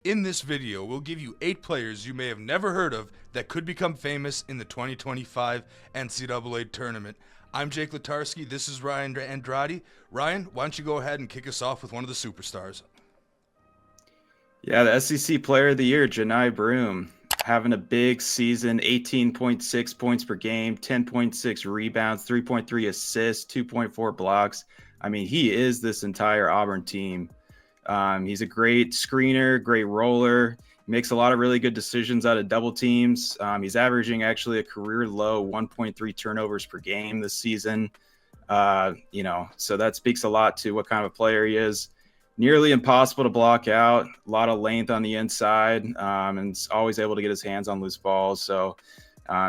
In this video, we'll give you 8 players you may have never heard of that could become famous in the 2025 NCAA Tournament. I'm Jake Letarski. This is Ryan Andrade. Ryan, why don't you go ahead and kick us off with one of the superstars? Yeah, the SEC Player of the Year, Johni Broome, having a big season, 18.6 points per game, 10.6 rebounds, 3.3 assists, 2.4 blocks. I mean, he is this entire Auburn team. He's a great screener, great roller, makes a lot of really good decisions out of double teams. He's averaging actually a career low 1.3 turnovers per game this season. So that speaks a lot to what kind of a player he is. Nearly impossible to block out, a lot of length on the inside, and is always able to get his hands on loose balls. So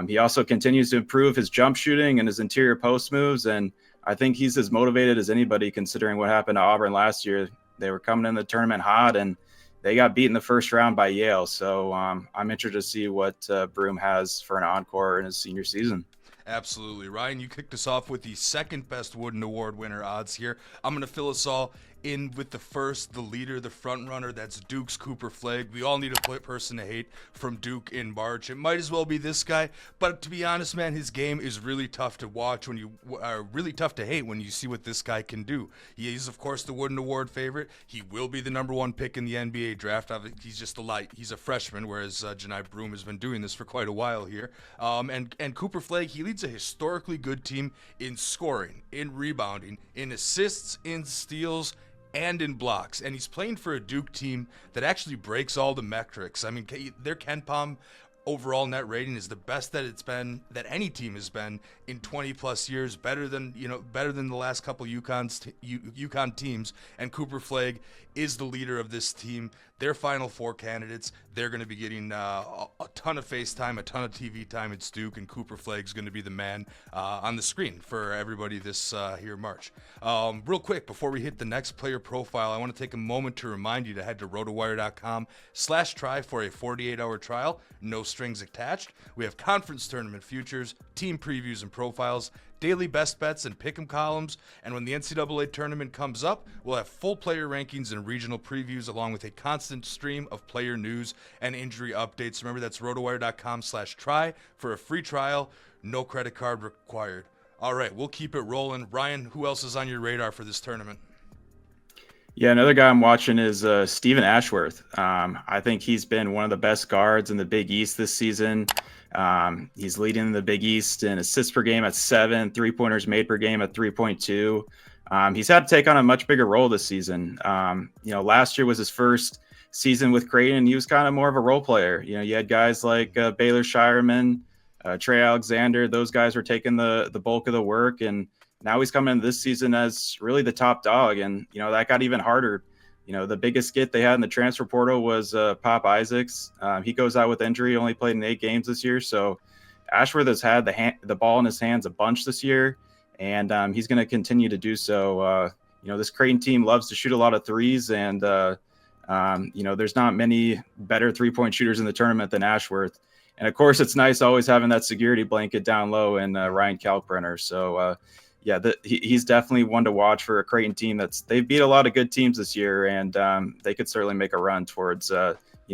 he also continues to improve his jump shooting and his interior post moves. And I think he's as motivated as anybody considering what happened to Auburn last year. They were coming in the tournament hot, and they got beat in the first round by Yale. So I'm interested to see what Broome has for an encore in his senior season. Absolutely. Ryan, you kicked us off with the second best Wooden Award winner odds here. I'm going to fill us all in with the first, the leader, the front runner. That's Duke's Cooper Flagg. We all need a person to hate from Duke in March. It might as well be this guy, but to be honest, man, his game is really tough to watch when you are really tough to hate when you see what this guy can do. He is, of course, the Wooden Award favorite. He will be the number 1 pick in the NBA draft. He's just a light. He's a freshman, whereas Johni Broome has been doing this for quite a while here. And Cooper Flagg, he leads a historically good team in scoring, in rebounding, in assists, in steals, and in blocks. And he's playing for a Duke team that actually breaks all the metrics. I mean, their KenPom overall net rating is the best that it's been, that any team has been in 20 plus years, better than the last couple UConn teams. And Cooper Flagg is the leader of this team. Their Final Four candidates, they're going to be getting a ton of face time, a ton of TV time at Duke, and Cooper Flagg's going to be the man on the screen for everybody this here March. Real quick, before we hit the next player profile, I want to take a moment to remind you to head to rotowire.com/try for a 48-hour trial, no strings attached. We have conference tournament futures, team previews and profiles, daily best bets and pick'em columns, and when the NCAA tournament comes up, we'll have full player rankings and regional previews along with a constant stream of player news and injury updates. Remember, that's rotowire.com/try for a free trial, no credit card required. All right, we'll keep it rolling. Ryan, who else is on your radar for this tournament? Yeah, another guy I'm watching is Stephen Ashworth. I think he's been one of the best guards in the Big East this season. He's leading the Big East in assists per game at 7, 3-pointers made per game at 3.2. He's had to take on a much bigger role this season. Last year was his first season with Creighton, and he was kind of more of a role player. You had guys like Baylor Shireman, Trey Alexander. Those guys were taking the bulk of the work, and now he's coming into this season as really the top dog. And, that got even harder. The biggest get they had in the transfer portal was Pop Isaacs. He goes out with injury, only played in 8 games this year. So Ashworth has had the ball in his hands a bunch this year, and he's going to continue to do so. This Creighton team loves to shoot a lot of threes, and, there's not many better three-point shooters in the tournament than Ashworth. And, of course, it's nice always having that security blanket down low in Ryan Kalkbrenner. So, he's definitely one to watch for a Creighton team they've beat a lot of good teams this year, and they could certainly make a run towards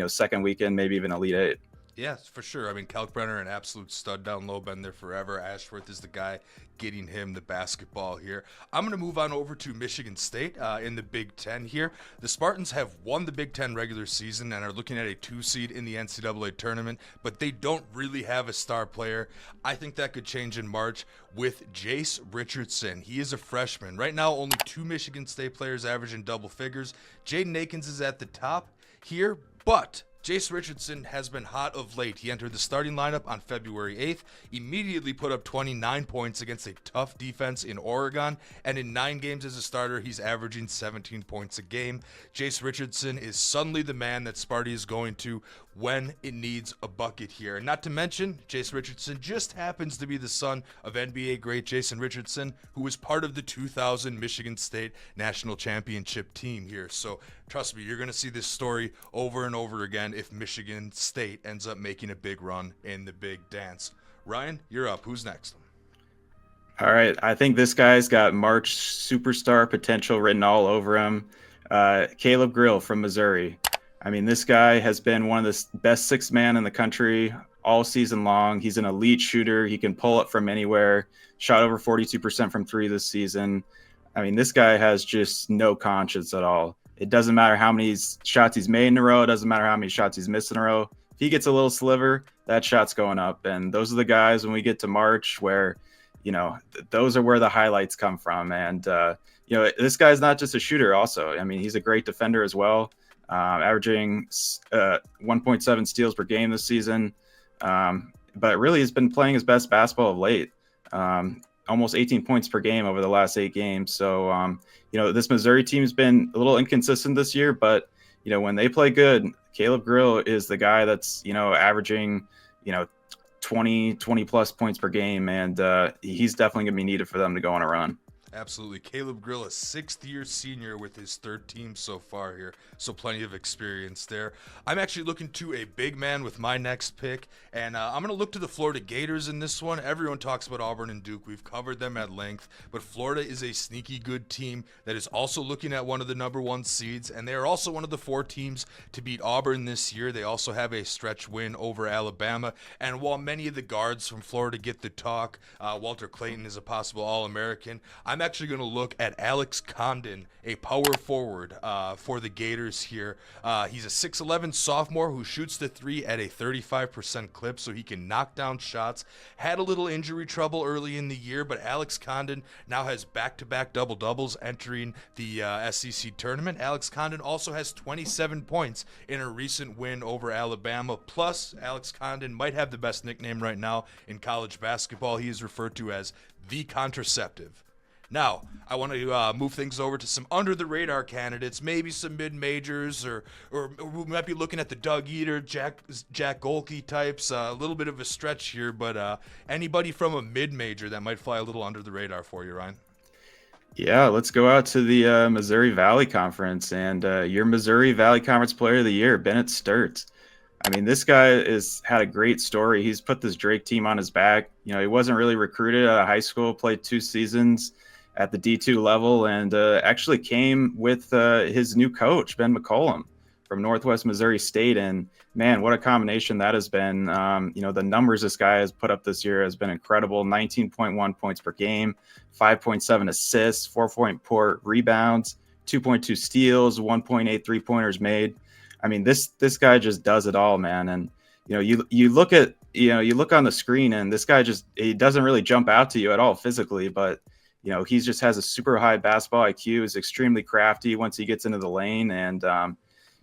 second weekend, maybe even Elite Eight. Yes, for sure. I mean, Kalkbrenner, an absolute stud down low, been there forever. Ashworth is the guy getting him the basketball here. I'm going to move on over to Michigan State in the Big Ten here. The Spartans have won the Big Ten regular season and are looking at a 2 seed in the NCAA tournament, but they don't really have a star player. I think that could change in March with Jase Richardson. He is a freshman. Right now, only 2 Michigan State players averaging double figures. Jaden Akins is at the top here, but Jase Richardson has been hot of late. He entered the starting lineup on February 8th, immediately put up 29 points against a tough defense in Oregon, and in 9 games as a starter, he's averaging 17 points a game. Jase Richardson is suddenly the man that Sparty is going to when it needs a bucket here. And not to mention, Jase Richardson just happens to be the son of NBA great Jason Richardson, who was part of the 2000 Michigan State National Championship team here. So trust me, you're going to see this story over and over again if Michigan State ends up making a big run in the Big Dance. Ryan, you're up. Who's next? All right. I think this guy's got March superstar potential written all over him. Caleb Grill from Missouri. I mean, this guy has been one of the best six man in the country all season long. He's an elite shooter. He can pull it from anywhere. Shot over 42% from three this season. I mean, this guy has just no conscience at all. It doesn't matter how many shots he's made in a row. It doesn't matter how many shots he's missed in a row. If he gets a little sliver, that shot's going up. And those are the guys when we get to March where, those are where the highlights come from. And, this guy's not just a shooter also. I mean, he's a great defender as well, averaging 1.7 steals per game this season. But really has been playing his best basketball of late. Almost 18 points per game over the last 8 games. So, this Missouri team's been a little inconsistent this year, but, when they play good, Caleb Grill is the guy that's, averaging, 20 plus points per game. And he's definitely going to be needed for them to go on a run. Absolutely. Caleb Grill, a sixth-year senior with his third team so far here, so plenty of experience there. I'm actually looking to a big man with my next pick, and I'm going to look to the Florida Gators in this one. Everyone talks about Auburn and Duke. We've covered them at length, but Florida is a sneaky good team that is also looking at one of the number 1 seeds, and they are also one of the 4 teams to beat Auburn this year. They also have a stretch win over Alabama, and while many of the guards from Florida get the talk, Walter Creighton is a possible All-American. I'm actually going to look at Alex Condon, a power forward for the Gators here. He's a 6'11 sophomore who shoots the 3 at a 35% clip, so he can knock down shots. Had a little injury trouble early in the year, but Alex Condon now has back-to-back double-doubles entering the SEC tournament. Alex Condon also has 27 points in a recent win over Alabama. Plus, Alex Condon might have the best nickname right now in college basketball. He is referred to as the Contraceptive. Now, I want to move things over to some under-the-radar candidates, maybe some mid-majors, or we might be looking at the Doug Eater, Jack Golke types. A little bit of a stretch here, but anybody from a mid-major that might fly a little under the radar for you, Ryan? Yeah, let's go out to the Missouri Valley Conference, and your Missouri Valley Conference Player of the Year, Bennett Stirtz. I mean, this guy has had a great story. He's put this Drake team on his back. He wasn't really recruited out of high school, played 2 seasons at the D2 level, and actually came with his new coach, Ben McCollum, from Northwest Missouri State. And man, what a combination that has been. The numbers this guy has put up this year has been incredible. 19.1 points per game, 5.7 assists, 4.4 rebounds, 2.2 steals, 1.8 3-pointers made. I mean, this guy just does it all, man. And you look on the screen, and this guy he doesn't really jump out to you at all physically, but he just has a super high basketball IQ, is extremely crafty once he gets into the lane. And,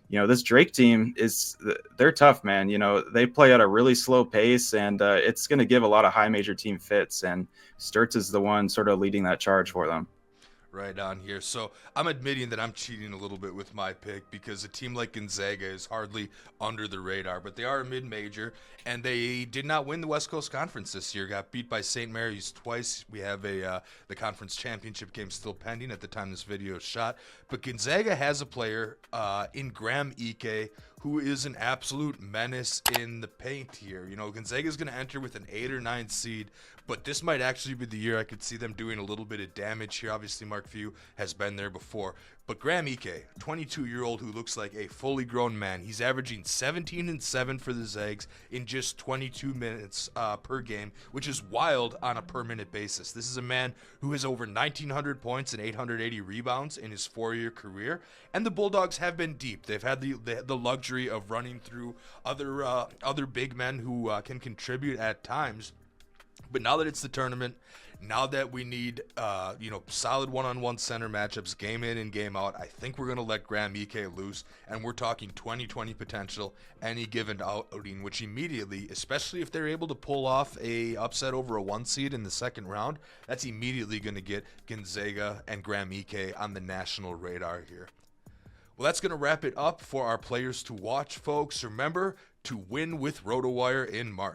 this Drake team they're tough, man. They play at a really slow pace, and it's going to give a lot of high major team fits. And Stirtz is the one sort of leading that charge for them. Right on here. So I'm admitting that I'm cheating a little bit with my pick because a team like Gonzaga is hardly under the radar, but they are a mid-major, and they did not win the West Coast Conference this year. Got beat by St. Mary's twice. We have the conference championship game still pending at the time this video is shot, but Gonzaga has a player in Graham Ike who is an absolute menace in the paint here. Gonzaga is going to enter with an 8 or 9 seed, but this might actually be the year I could see them doing a little bit of damage here. Obviously, Mark Few has been there before. But Graham Ike, 22-year-old who looks like a fully grown man. He's averaging 17 and 7 for the Zags in just 22 minutes per game, which is wild on a per-minute basis. This is a man who has over 1,900 points and 880 rebounds in his 4-year career. And the Bulldogs have been deep. They've had the luxury of running through other big men who can contribute at times. But now that it's the tournament, now that we need solid one-on-one center matchups game in and game out, I think we're going to let Graham Ike loose, and we're talking 20-20 potential any given outing, which immediately, especially if they're able to pull off a upset over a 1 seed in the second round, that's immediately going to get Gonzaga and Graham Ike on the national radar here. Well, that's going to wrap it up for our players to watch, folks. Remember to win with RotoWire in March.